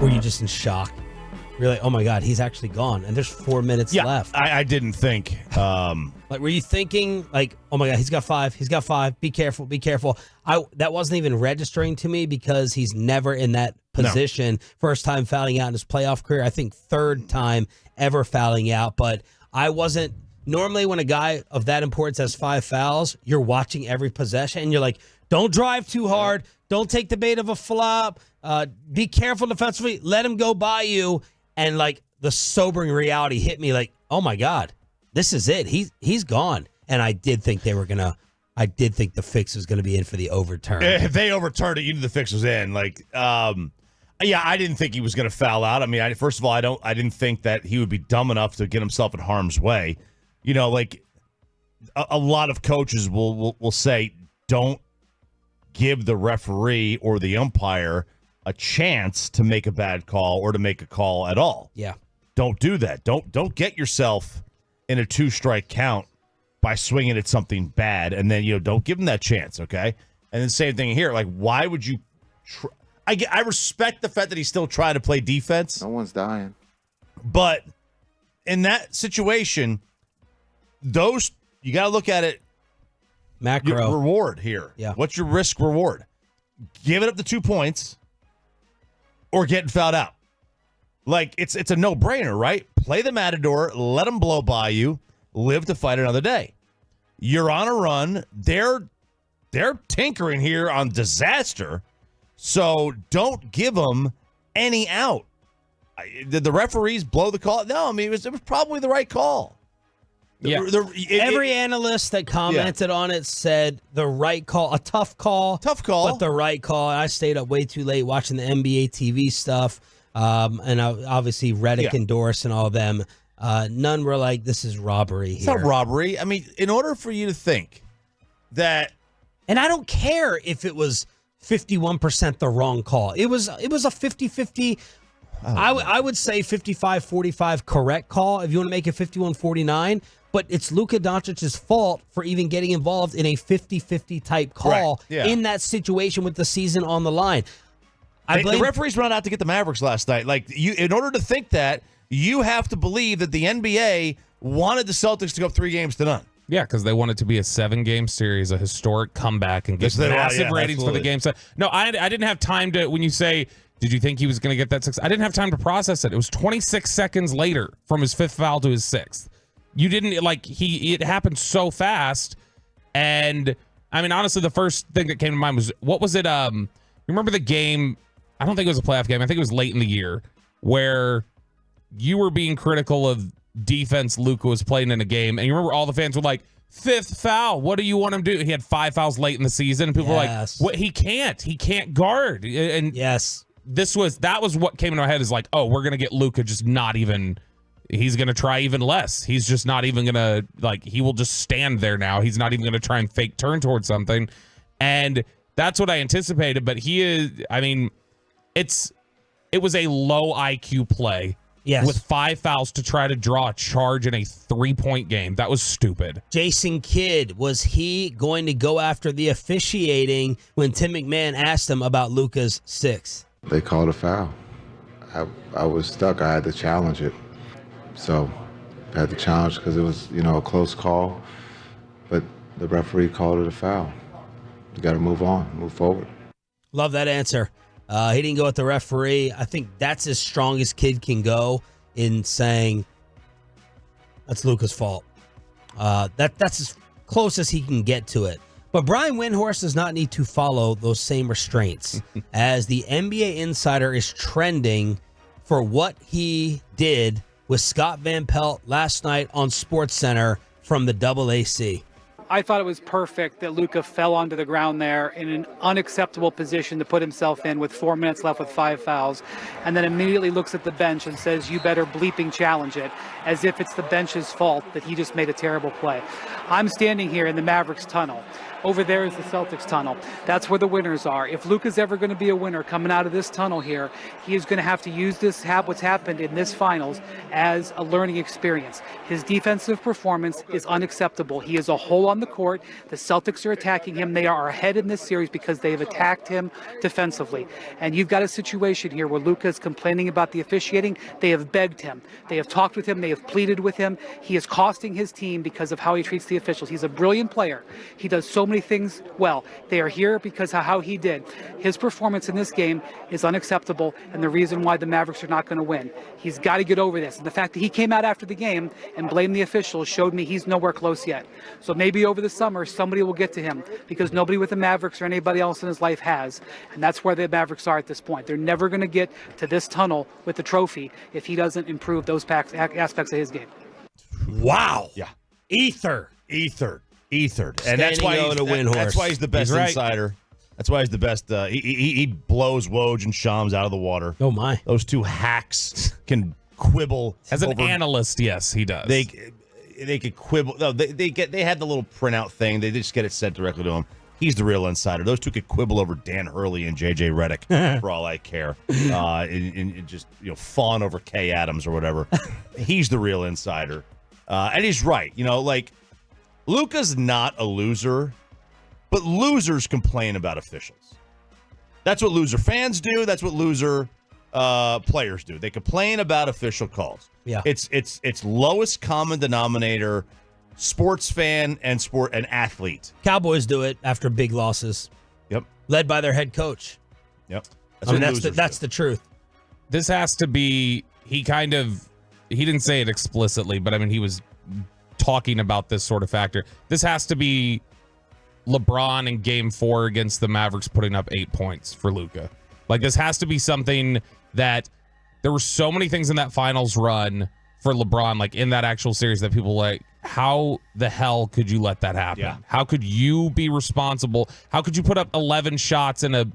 were you just in shock? You're like, oh my God, he's actually gone, and there's 4 minutes left. I didn't think. Like, were you thinking, like, oh my God, he's got five, be careful, be careful. That wasn't even registering to me because he's never in that position. No. First time fouling out in his playoff career. I think third time ever fouling out, but I wasn't. Normally when a guy of that importance has 5 fouls, you're watching every possession, and you're like, don't drive too hard, don't take the bait of a flop, be careful defensively, let him go by you. And, like, the sobering reality hit me like, oh, my God, this is it. He's gone. And I did think I did think the fix was going to be in for the overturn. If they overturned it, you knew the fix was in. Like, I didn't think he was going to foul out. I mean, first of all, I didn't think that he would be dumb enough to get himself in harm's way. You know, like, a lot of coaches will say, don't give the referee or the umpire a chance to make a bad call or to make a call at all. Yeah. Don't do that. Don't get yourself in a 2-strike count by swinging at something bad, and then, don't give him that chance, okay? And then same thing here. Like, why would you I respect the fact that he's still trying to play defense. No one's dying. But in that situation, you got to look at it macro reward here. Yeah. What's your risk reward? Give it up to 2 points or getting fouled out. Like, it's a no-brainer, right? Play the Matador, let them blow by you, live to fight another day. You're on a run. They're tinkering here on disaster, so don't give them any out. Did the referees blow the call? No, I mean, it was probably the right call. Yeah. Every analyst that commented on it said the right call, a tough call, but the right call. I stayed up way too late watching the NBA TV stuff, and obviously Reddick and Doris and all of them. None were like, this is robbery here. It's not robbery. I mean, in order for you to think that, and I don't care if it was 51% the wrong call. It was a 50-50. I would say 55-45 correct call if you want to make it 51-49. But it's Luka Doncic's fault for even getting involved in a 50-50 type call in that situation with the season on the line. The referees run out to get the Mavericks last night. Like, in order to think that, you have to believe that the NBA wanted the Celtics to go up 3-0. Yeah, because they want it to be a 7-game series, a historic comeback, and get massive ratings for the game. So, no, I didn't have time to, when you say, did you think he was going to get that 6? I didn't have time to process it. It was 26 seconds later from his 5th foul to his 6th. You didn't, it happened so fast. And, I mean, honestly, the first thing that came to mind was, what was it? Remember the game? I don't think it was a playoff game. I think it was late in the year where you were being critical of defense Luka was playing in a game. And you remember all the fans were like, 5th foul. What do you want him to do? He had 5 fouls late in the season. And people were like, what? He can't guard. And yes, that was what came into my head is like, oh, we're going to get Luka just not even. He's going to try even less. He's just not even going to, he will just stand there now. He's not even going to try and fake turn towards something. And that's what I anticipated. But he is, I mean, it was a low IQ play. Yes. With 5 fouls to try to draw a charge in a 3-point game. That was stupid. Jason Kidd, was he going to go after the officiating when Tim McMahon asked him about Luka's 6? They called a foul. I was stuck. I had to challenge it. So I had to challenge because it was, a close call. But the referee called it a foul. You got to move on, move forward. Love that answer. He didn't go with the referee. I think that's as strong as Kidd can go in saying that's Luka's fault. That's as close as he can get to it. But Brian Windhorst does not need to follow those same restraints as the NBA Insider is trending for what he did with Scott Van Pelt last night on SportsCenter from the AAC. I thought it was perfect that Luka fell onto the ground there in an unacceptable position to put himself in with 4 minutes left with 5 fouls, and then immediately looks at the bench and says, you better bleeping challenge it, as if it's the bench's fault that he just made a terrible play. I'm standing here in the Mavericks tunnel. Over there is the Celtics tunnel. That's where the winners are. If Luka's ever going to be a winner coming out of this tunnel here, he is going to have to use what's happened in this finals as a learning experience. His defensive performance is unacceptable. He is a hole on the court. The Celtics are attacking him. They are ahead in this series because they have attacked him defensively. And you've got a situation here where Luka is complaining about the officiating. They have begged him. They have talked with him. They have pleaded with him. He is costing his team because of how he treats the officials. He's a brilliant player. He does so many things well. They are here because of how he did. His performance in this game is unacceptable and the reason why the Mavericks are not going to win. He's got to get over this. And the fact that he came out after the game and blamed the officials showed me he's nowhere close yet. So maybe over the summer somebody will get to him because nobody with the Mavericks or anybody else in his life has. And that's where the Mavericks are at this point. They're never going to get to this tunnel with the trophy if he doesn't improve those aspects of his game. Wow. Yeah. Ethered. And that's why he's the best insider. That's why he's the best. He blows Woj and Shams out of the water. Oh, my. Those two hacks can quibble. As an analyst, yes, he does. They could quibble. No, they had the little printout thing. They just get it sent directly to him. He's the real insider. Those two could quibble over Dan Hurley and J.J. Redick for all I care. And just fawn over Kay Adams or whatever. He's the real insider. And he's right. Luka's not a loser, but losers complain about officials. That's what loser fans do. That's what loser players do. They complain about official calls. Yeah, it's lowest common denominator. Sports fan and athlete. Cowboys do it after big losses. Yep, led by their head coach. Yep, that's the truth. This has to be. He didn't say it explicitly, but I mean he was talking about this sort of factor. This has to be LeBron in Game 4 against the Mavericks putting up 8 points for Luka. This has to be something that there were so many things in that finals run for LeBron, in that actual series, that people how the hell could you let that happen? Yeah. How could you be responsible? How could you put up 11 shots in a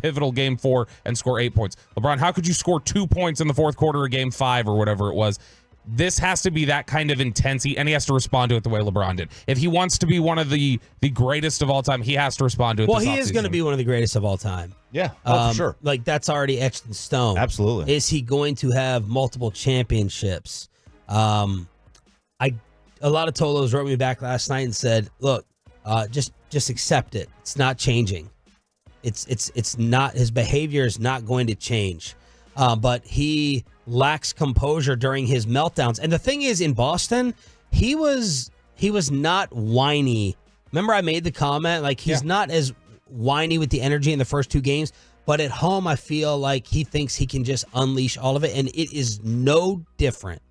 pivotal Game 4 and score 8 points? LeBron, how could you score 2 points in the fourth quarter of Game 5 or whatever it was? This has to be that kind of intensity, and he has to respond to it the way LeBron did. If he wants to be one of the greatest of all time, he has to respond to it. Well, he is going to be one of the greatest of all time. Yeah, for sure. That's already etched in stone. Absolutely. Is he going to have multiple championships? A lot of Tolos wrote me back last night and said, "Look, just accept it. It's not changing. It's not. His behavior is not going to change." But he lacks composure during his meltdowns. And the thing is, in Boston, he was not whiny. Remember I made the comment, he's not as whiny with the energy in the first two games, but at home I feel like he thinks he can just unleash all of it, and it is no different.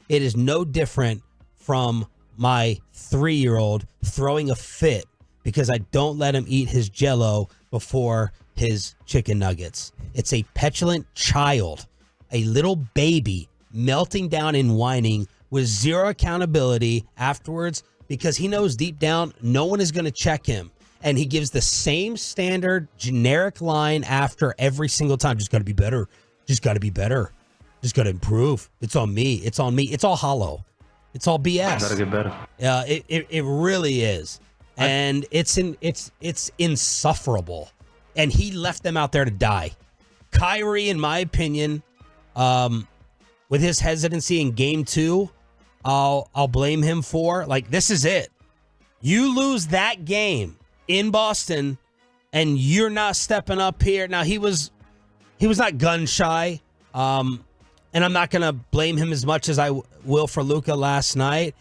It is no different from my 3-year-old throwing a fit because I don't let him eat his Jell-O before his chicken nuggets. It's a petulant child, a little baby melting down and whining with zero accountability afterwards because he knows deep down no one is going to check him. And he gives the same standard generic line after every single time. Just got to be better. Just got to be better. Just got to improve. It's on me. It's on me. It's all hollow. It's all BS. Gotta get better. It really is. And it's insufferable. And he left them out there to die. Kyrie, in my opinion, with his hesitancy in Game 2, I'll blame him for. This is it. You lose that game in Boston, and you're not stepping up here. Now he was not gun shy, and I'm not gonna blame him as much as I will for Luka last night.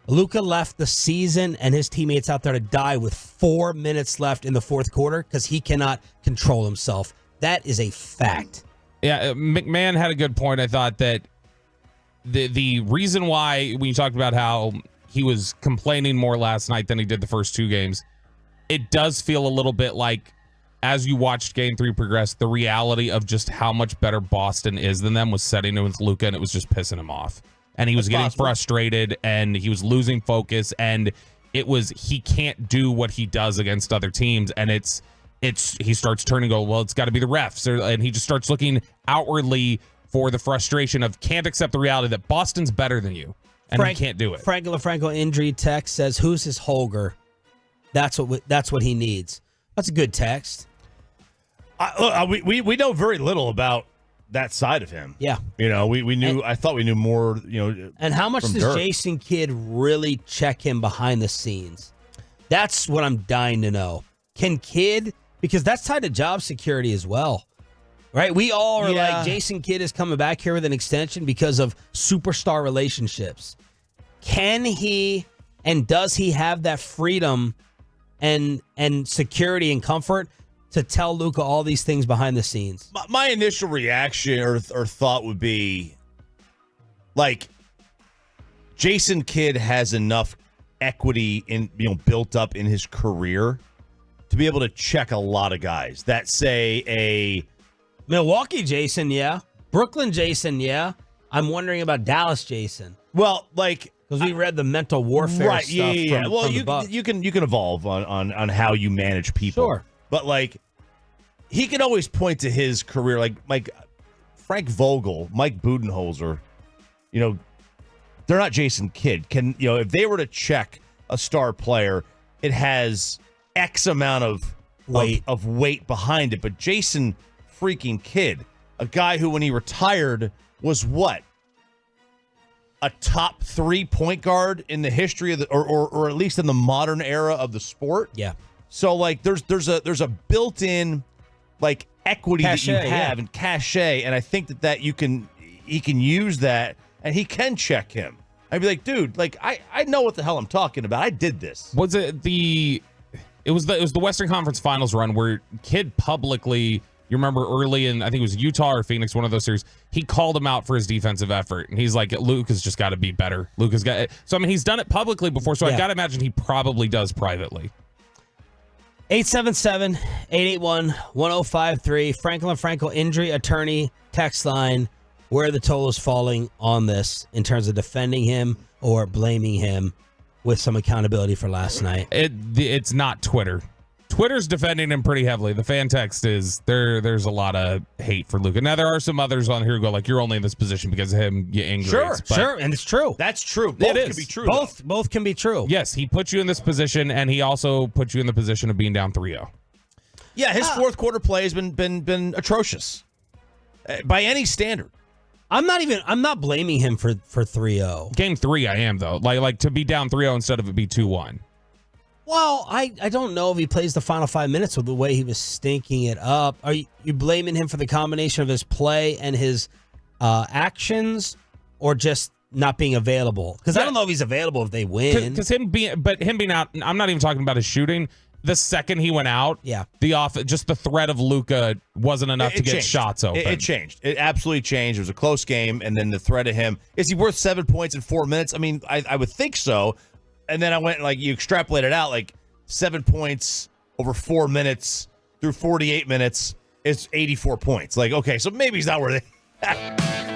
Luka left the season and his teammates out there to die with 4 minutes left in the fourth quarter because he cannot control himself. That is a fact. Yeah, McMahon had a good point. I thought that the reason why, when you talked about how he was complaining more last night than he did the first two games, it does feel a little bit like, as you watched Game 3 progress, the reality of just how much better Boston is than them was setting in with Luka, and it was just pissing him off. And he was getting frustrated, and he was losing focus, and he can't do what he does against other teams, and he starts turning and go, well, it's got to be the refs, and he just starts looking outwardly for the frustration of can't accept the reality that Boston's better than you, and he can't do it. Franco injury text says, who's his Holger? That's what he needs. That's a good text. We know very little about that side of him. Yeah. We knew. I thought we knew more. And how much does Dirk. Jason Kidd really check him behind the scenes? That's what I'm dying to know. Can Kidd, because that's tied to job security as well, right? We all are like, Jason Kidd is coming back here with an extension because of superstar relationships. Can he and does he have that freedom and security and comfort to tell Luka all these things behind the scenes? My initial reaction or thought would be, like, Jason Kidd has enough equity in built up in his career to be able to check a lot of guys that say a Milwaukee Jason, yeah. Brooklyn Jason, yeah. I'm wondering about Dallas Jason. Well, like, because we read the mental warfare stuff. Yeah. From Well, the Bucks. you can evolve on how you manage people. Sure. But, like, he can always point to his career, like Frank Vogel, Mike Budenholzer, they're not Jason Kidd. If they were to check a star player, it has X amount of weight behind it. But Jason freaking Kidd, a guy who when he retired was what? A top 3 point guard in the history of the or at least in the modern era of the sport. Yeah. So like there's a built-in like equity cachet, that you have and cachet, and I think that he can use that and he can check him. I'd be like, dude, like I know what the hell I'm talking about. I did this. Was it the Western Conference Finals run where Kidd publicly, you remember early in, I think it was Utah or Phoenix, one of those series, he called him out for his defensive effort. And he's like, Luke has just got to be better. Luke has got, so I mean, he's done it publicly before, so I got to imagine he probably does privately. 877-881-1053. Franklin Frankel injury attorney text line. Where are the totals falling on this in terms of defending him or blaming him with some accountability for last night? It's not Twitter. Twitter's defending him pretty heavily. The fan text is there's a lot of hate for Luka. Now, there are some others on here who go like, you're only in this position because of him, you ingrates. Sure, and it's true. That's true. Both can be true. Both can be true. Yes, he put you in this position, and he also put you in the position of being down 3-0. Yeah, his fourth quarter play has been atrocious by any standard. I'm not blaming him for 3-0. Game 3, I am, though. Like to be down 3-0 instead of it be 2-1. Well, I don't know if he plays the final 5 minutes with the way he was stinking it up. Are you blaming him for the combination of his play and his actions, or just not being available? Because I don't know if he's available if they win. Because him being out, I'm not even talking about his shooting. The second he went out, just the threat of Luka wasn't enough to get shots open. It changed. It absolutely changed. It was a close game, and then the threat of him. Is he worth 7 points in 4 minutes? I mean, I would think so. And then I went, like, you extrapolate it out, like 7 points over 4 minutes through 48 minutes is 84 points. Like, okay, so maybe he's not worth it.